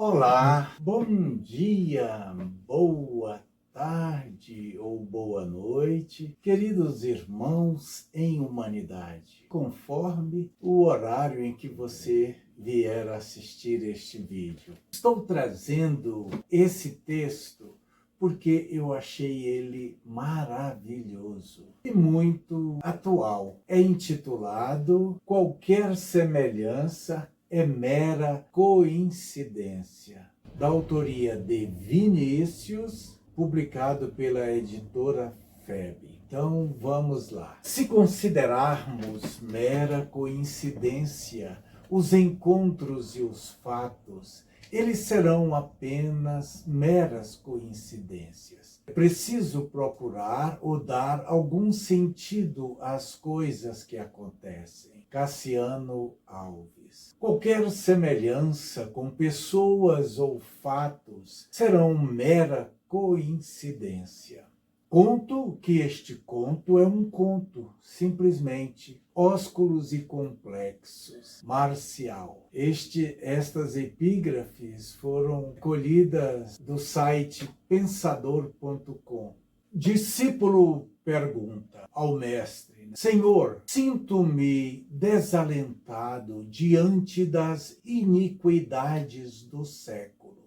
Olá, bom dia, boa tarde ou boa noite, queridos irmãos em humanidade, conforme o horário em que você vier assistir este vídeo. Estou trazendo esse texto porque eu achei ele maravilhoso e muito atual. É intitulado Qualquer Semelhança é Mera Coincidência, da autoria de Vinícius, publicado pela editora FEB. Então vamos lá. Se considerarmos mera coincidência os encontros e os fatos, eles serão apenas meras coincidências. É preciso procurar ou dar algum sentido às coisas que acontecem. Cassiano Alves. Qualquer semelhança com pessoas ou fatos serão mera coincidência. Conto que este conto é um conto, simplesmente, ósculos e complexos. Marcial. Estas epígrafes foram colhidas do site pensador.com. Discípulo pergunta ao mestre: Senhor, sinto-me desalentado diante das iniquidades do século.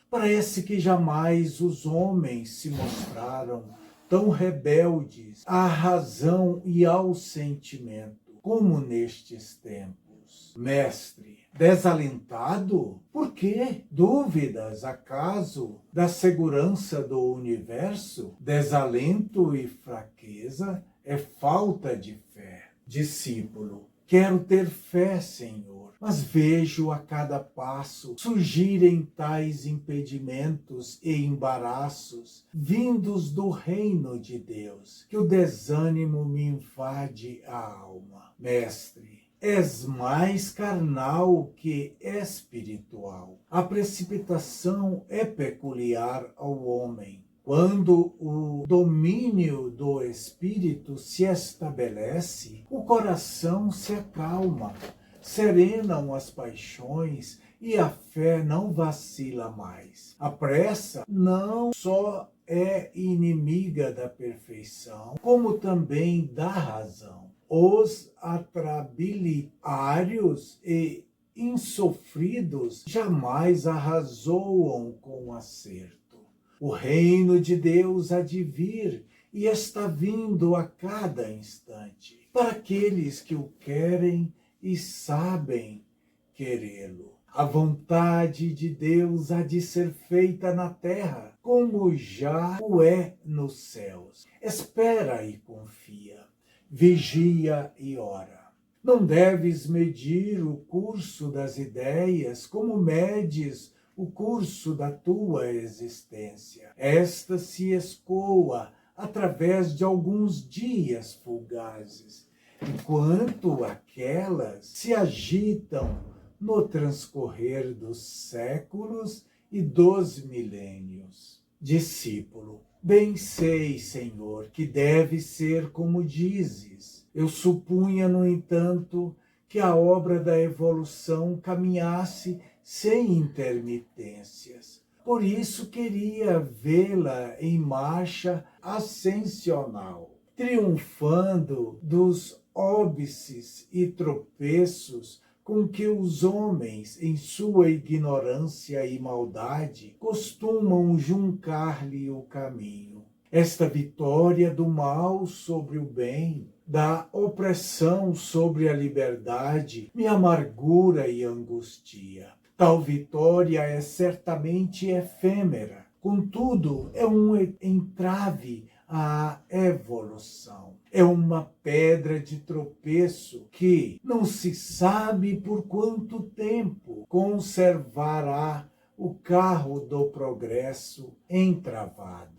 Parece que jamais os homens se mostraram tão rebeldes à razão e ao sentimento como nestes tempos. Mestre, desalentado? Por quê? Dúvidas, acaso, da segurança do universo? Desalento e fraqueza é falta de fé. Discípulo, quero ter fé, Senhor, mas vejo a cada passo surgirem tais impedimentos e embaraços vindos do reino de Deus, que o desânimo me invade a alma. Mestre, és mais carnal que espiritual. A precipitação é peculiar ao homem. Quando o domínio do espírito se estabelece, o coração se acalma, serenam as paixões e a fé não vacila mais. A pressa não só é inimiga da perfeição, como também da razão. Os atrabiliários e insofridos jamais arrazoam com acerto. O reino de Deus há de vir e está vindo a cada instante, para aqueles que o querem e sabem querê-lo. A vontade de Deus há de ser feita na terra, como já o é nos céus. Espera e confia, vigia e ora. Não deves medir o curso das ideias como medes o curso da tua existência. Esta se escoa através de alguns dias fugazes, enquanto aquelas se agitam no transcorrer dos séculos e dos milênios. Discípulo, bem sei, Senhor, que deve ser como dizes. Eu supunha, no entanto, que a obra da evolução caminhasse sem intermitências. Por isso queria vê-la em marcha ascensional, triunfando dos óbices e tropeços com que os homens, em sua ignorância e maldade, costumam juncar-lhe o caminho. Esta vitória do mal sobre o bem, da opressão sobre a liberdade, me amargura e angustia. Tal vitória é certamente efêmera, contudo é um entrave à evolução. É uma pedra de tropeço que não se sabe por quanto tempo conservará o carro do progresso entravado.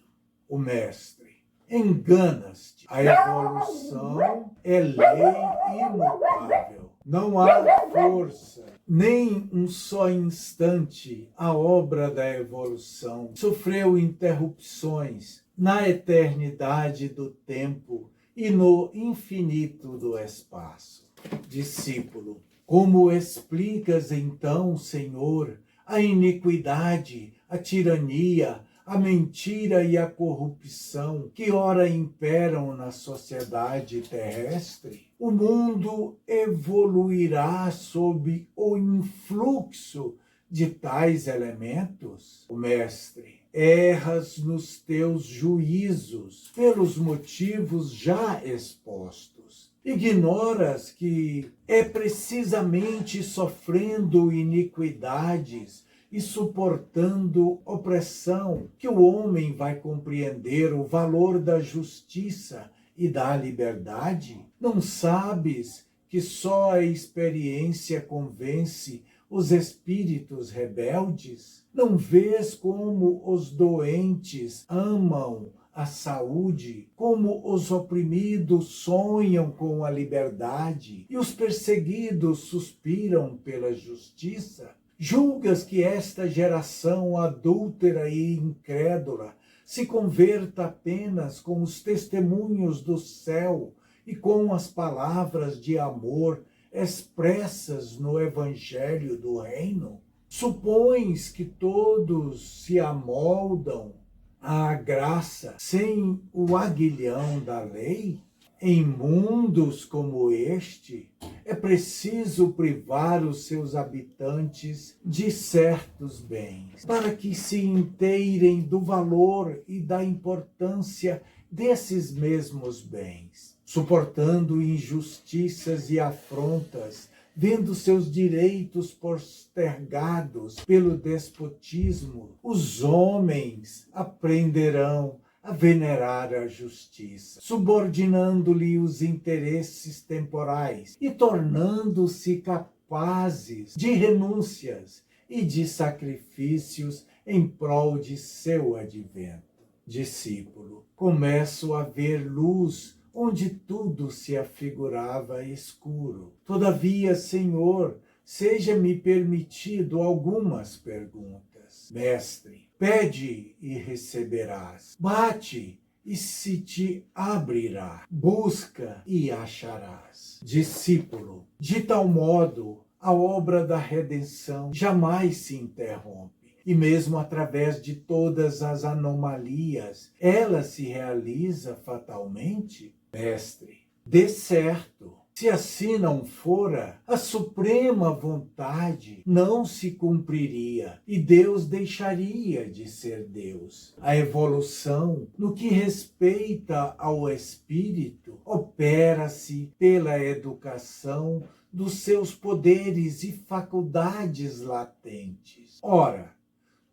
O mestre: enganas-te. A evolução é lei imutável. Não há força, nem um só instante a obra da evolução sofreu interrupções na eternidade do tempo e no infinito do espaço. Discípulo, como explicas então, Senhor, a iniquidade, a tirania, a mentira e a corrupção que ora imperam na sociedade terrestre, o mundo evoluirá sob o influxo de tais elementos? O mestre, erras nos teus juízos pelos motivos já expostos. Ignoras que é precisamente sofrendo iniquidades e suportando opressão que o homem vai compreender o valor da justiça e da liberdade? Não sabes que só a experiência convence os espíritos rebeldes? Não vês como os doentes amam a saúde, como os oprimidos sonham com a liberdade e os perseguidos suspiram pela justiça? Julgas que esta geração adúltera e incrédula se converta apenas com os testemunhos do céu e com as palavras de amor expressas no Evangelho do Reino? Supões que todos se amoldam à graça sem o aguilhão da lei? Em mundos como este, é preciso privar os seus habitantes de certos bens, para que se inteirem do valor e da importância desses mesmos bens, suportando injustiças e afrontas, vendo seus direitos postergados pelo despotismo. Os homens aprenderão a venerar a justiça, subordinando-lhe os interesses temporais e tornando-se capazes de renúncias e de sacrifícios em prol de seu advento. Discípulo, começo a ver luz onde tudo se afigurava escuro. Todavia, Senhor, seja-me permitido algumas perguntas. Mestre, pede e receberás. Bate e se te abrirá. Busca e acharás. Discípulo, de tal modo, a obra da redenção jamais se interrompe. E mesmo através de todas as anomalias, ela se realiza fatalmente? Mestre, de certo, se assim não fora, a suprema vontade não se cumpriria e Deus deixaria de ser Deus. A evolução, no que respeita ao espírito, opera-se pela educação dos seus poderes e faculdades latentes. Ora,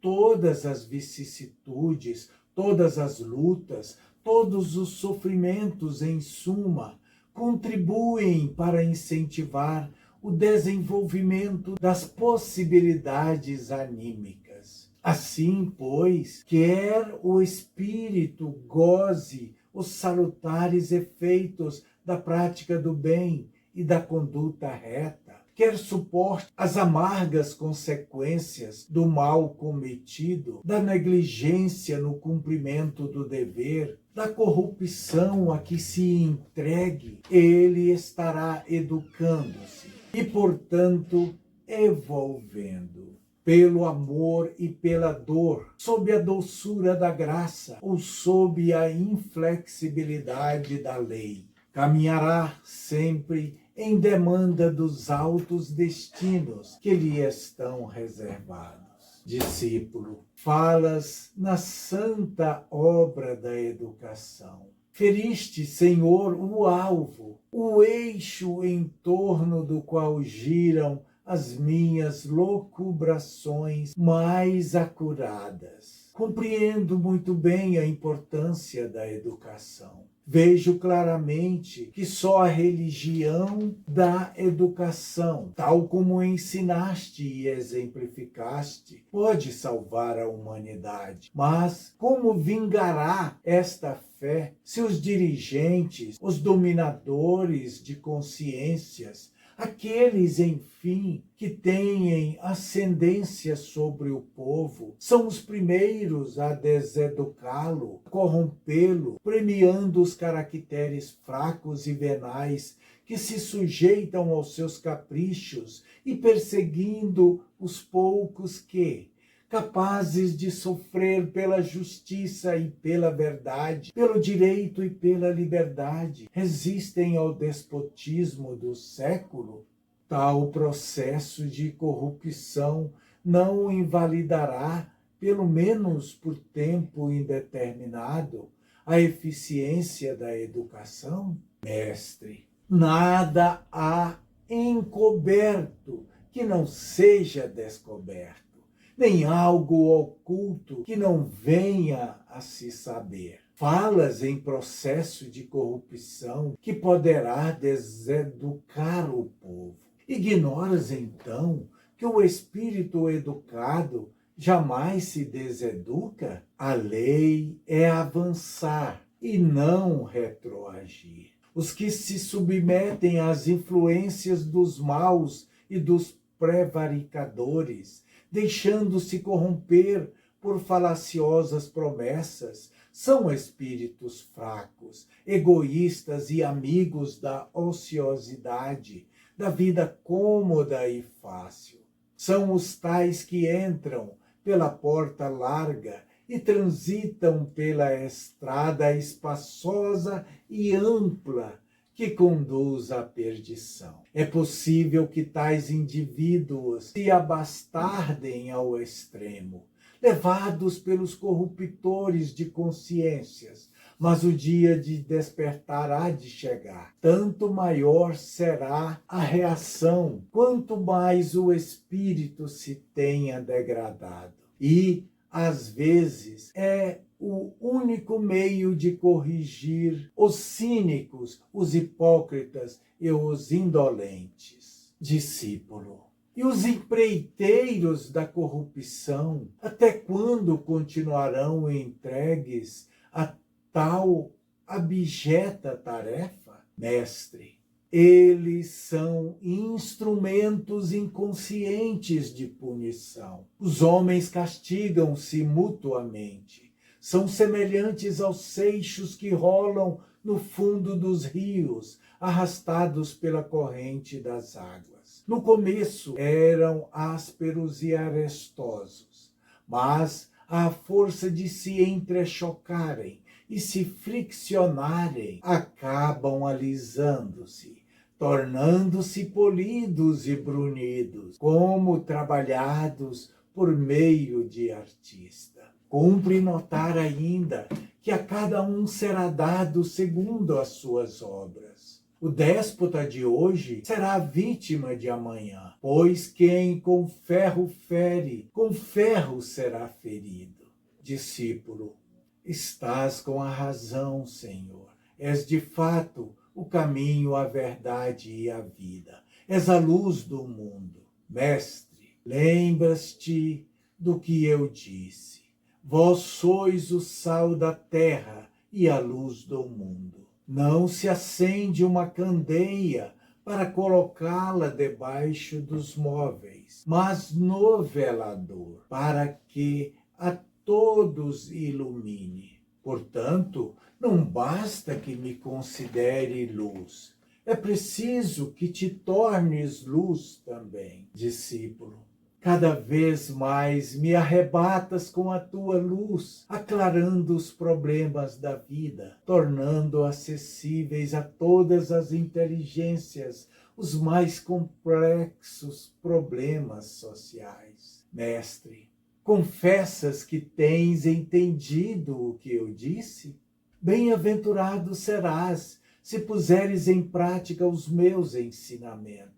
todas as vicissitudes, todas as lutas, todos os sofrimentos, em suma, contribuem para incentivar o desenvolvimento das possibilidades anímicas. Assim, pois, quer o espírito goze os salutares efeitos da prática do bem e da conduta reta, quer suporte as amargas consequências do mal cometido, da negligência no cumprimento do dever, da corrupção a que se entregue, ele estará educando-se e, portanto, evolvendo. Pelo amor e pela dor, sob a doçura da graça ou sob a inflexibilidade da lei, caminhará sempre em demanda dos altos destinos que lhe estão reservados. Discípulo, falas na santa obra da educação. Feriste, Senhor, o alvo, o eixo em torno do qual giram as minhas locubrações mais acuradas. Compreendo muito bem a importância da educação. Vejo claramente que só a religião dá educação, tal como ensinaste e exemplificaste, pode salvar a humanidade. Mas como vingará esta fé se os dirigentes, os dominadores de consciências, aqueles, enfim, que têm ascendência sobre o povo, são os primeiros a deseducá-lo, corrompê-lo, premiando os caracteres fracos e venais que se sujeitam aos seus caprichos e perseguindo os poucos que, capazes de sofrer pela justiça e pela verdade, pelo direito e pela liberdade, resistem ao despotismo do século. Tal processo de corrupção não invalidará, pelo menos por tempo indeterminado, a eficiência da educação? Mestre, nada há encoberto que não seja descoberto, nem algo oculto que não venha a se saber. Falas em processo de corrupção que poderá deseducar o povo. Ignoras, então, que o espírito educado jamais se deseduca? A lei é avançar e não retroagir. Os que se submetem às influências dos maus e dos prevaricadores, deixando-se corromper por falaciosas promessas, são espíritos fracos, egoístas e amigos da ociosidade, da vida cômoda e fácil. São os tais que entram pela porta larga e transitam pela estrada espaçosa e ampla que conduz à perdição. É possível que tais indivíduos se abastardem ao extremo, levados pelos corruptores de consciências, mas o dia de despertar há de chegar. Tanto maior será a reação, quanto mais o espírito se tenha degradado. E, às vezes, é o único meio de corrigir os cínicos, os hipócritas e os indolentes. Discípulo. E os empreiteiros da corrupção, até quando continuarão entregues a tal abjeta tarefa? Mestre, eles são instrumentos inconscientes de punição. Os homens castigam-se mutuamente. São semelhantes aos seixos que rolam no fundo dos rios, arrastados pela corrente das águas. No começo eram ásperos e arestosos, mas à força de se entrechocarem e se friccionarem, acabam alisando-se, tornando-se polidos e brunidos, como trabalhados por meio de artista. Cumpre notar ainda que a cada um será dado segundo as suas obras. O déspota de hoje será vítima de amanhã, pois quem com ferro fere, com ferro será ferido. Discípulo, estás com a razão, Senhor. És de fato o caminho, a verdade e a vida. És a luz do mundo. Mestre, lembras-te do que eu disse. Vós sois o sal da terra e a luz do mundo. Não se acende uma candeia para colocá-la debaixo dos móveis, mas no velador, para que a todos ilumine. Portanto, não basta que me considere luz. É preciso que te tornes luz também, discípulo. Cada vez mais me arrebatas com a tua luz, aclarando os problemas da vida, tornando acessíveis a todas as inteligências os mais complexos problemas sociais. Mestre, confessas que tens entendido o que eu disse? Bem-aventurado serás se puseres em prática os meus ensinamentos.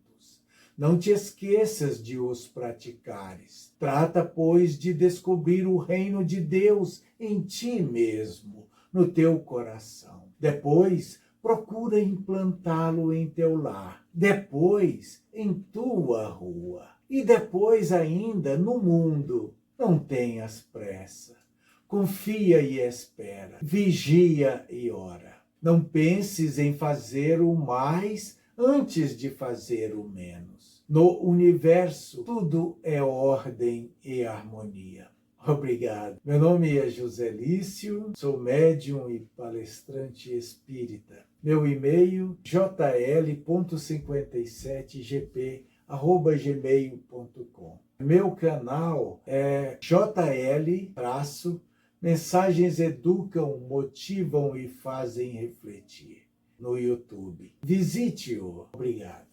Não te esqueças de os praticares. Trata, pois, de descobrir o reino de Deus em ti mesmo, no teu coração. Depois, procura implantá-lo em teu lar. Depois, em tua rua. E depois ainda no mundo. Não tenhas pressa. Confia e espera. Vigia e ora. Não penses em fazer o mais antes de fazer o menos. No universo, tudo é ordem e harmonia. Obrigado. Meu nome é José Lício, sou médium e palestrante espírita. Meu e-mail jl.57gp@gmail.com. Meu canal é JL-Mensagens Educam, Motivam e Fazem Refletir no YouTube. Visite-o. Obrigado.